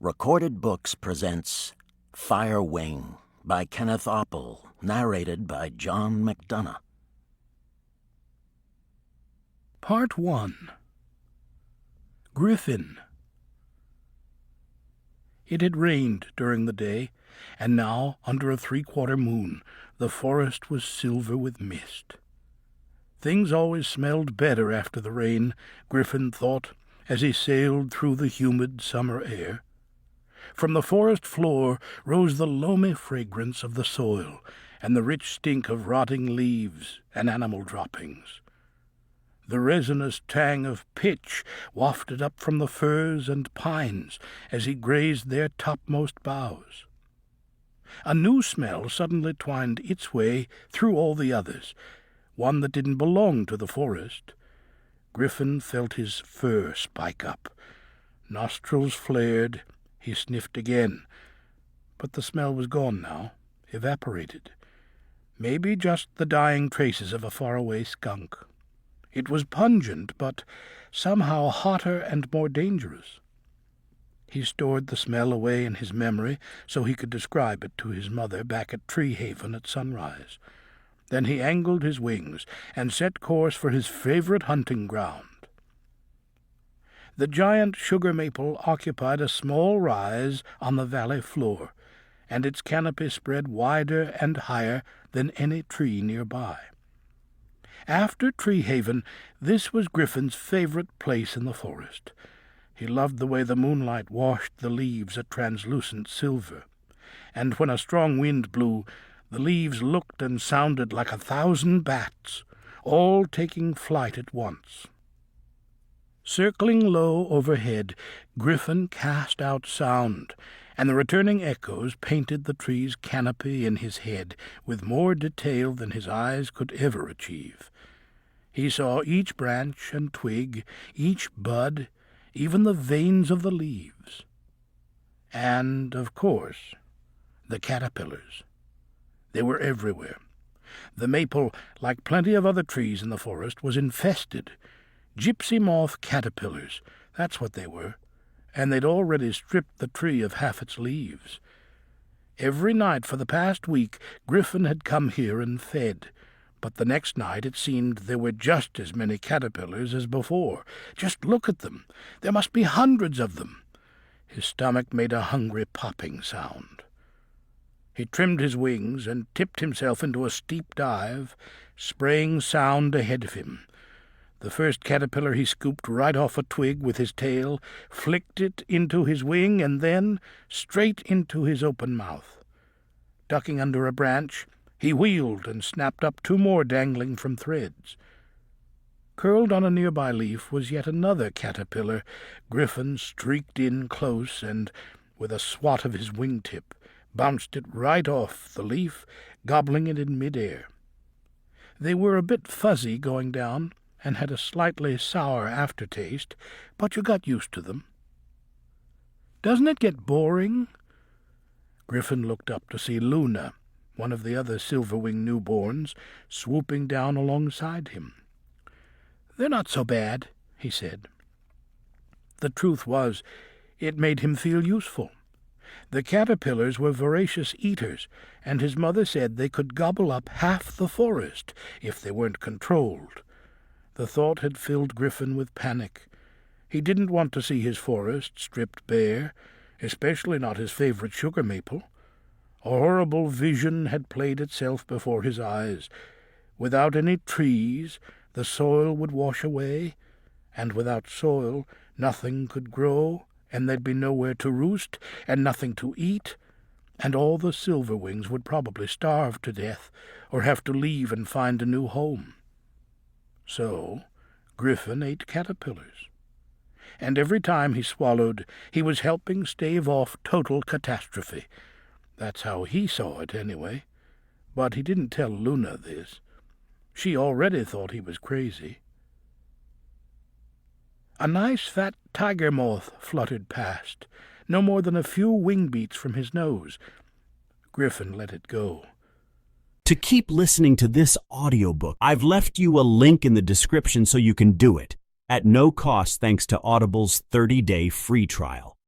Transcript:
Recorded Books presents Firewing by Kenneth Oppel, narrated by John McDonough. Part 1. Griffin. It had rained during the day, and now, under a 3/4 moon, the forest was silver with mist. Things always smelled better after the rain, Griffin thought, as he sailed through the humid summer air. From the forest floor rose the loamy fragrance of the soil and the rich stink of rotting leaves and animal droppings. The resinous tang of pitch wafted up from the firs and pines as he grazed their topmost boughs. A new smell suddenly twined its way through all the others, one that didn't belong to the forest. Griffin felt his fur spike up. Nostrils flared. He sniffed again, but the smell was gone now, evaporated. Maybe just the dying traces of a faraway skunk. It was pungent, but somehow hotter and more dangerous. He stored the smell away in his memory so he could describe it to his mother back at Tree Haven at sunrise. Then he angled his wings and set course for his favorite hunting ground. The giant sugar maple occupied a small rise on the valley floor, and its canopy spread wider and higher than any tree nearby. After Tree Haven, this was Griffin's favorite place in the forest. He loved the way the moonlight washed the leaves a translucent silver, and when a strong wind blew, the leaves looked and sounded like 1,000 bats, all taking flight at once. Circling low overhead, Griffin cast out sound, and the returning echoes painted the tree's canopy in his head with more detail than his eyes could ever achieve. He saw each branch and twig, each bud, even the veins of the leaves. And, of course, the caterpillars. They were everywhere. The maple, like plenty of other trees in the forest, was infested. Gypsy moth caterpillars, that's what they were, and they'd already stripped the tree of half its leaves. Every night for the past week Griffin had come here and fed, but the next night it seemed there were just as many caterpillars as before. Just look at them. There must be hundreds of them. His stomach made a hungry popping sound. He trimmed his wings and tipped himself into a steep dive, spraying sound ahead of him. The first caterpillar he scooped right off a twig with his tail, flicked it into his wing, and then straight into his open mouth. Ducking under a branch, he wheeled and snapped up 2 more dangling from threads. Curled on a nearby leaf was yet another caterpillar. Griffin streaked in close and, with a swat of his wingtip, bounced it right off the leaf, gobbling it in midair. They were a bit fuzzy going down, and had a slightly sour aftertaste, but you got used to them. "Doesn't it get boring?" Griffin looked up to see Luna, one of the other silver-winged newborns, swooping down alongside him. "They're not so bad," he said. The truth was, it made him feel useful. The caterpillars were voracious eaters, and his mother said they could gobble up half the forest if they weren't controlled. The thought had filled Griffin with panic. He didn't want to see his forest stripped bare, especially not his favorite sugar maple. A horrible vision had played itself before his eyes. Without any trees, the soil would wash away, and without soil, nothing could grow, and there'd be nowhere to roost, and nothing to eat, and all the silverwings would probably starve to death, or have to leave and find a new home. So Griffin ate caterpillars, and every time he swallowed, he was helping stave off total catastrophe. That's how he saw it, anyway. But he didn't tell Luna this. She already thought he was crazy. A nice fat tiger moth fluttered past, no more than a few wing beats from his nose. Griffin let it go. To keep listening to this audiobook, I've left you a link in the description so you can do it, at no cost thanks to Audible's 30-day free trial.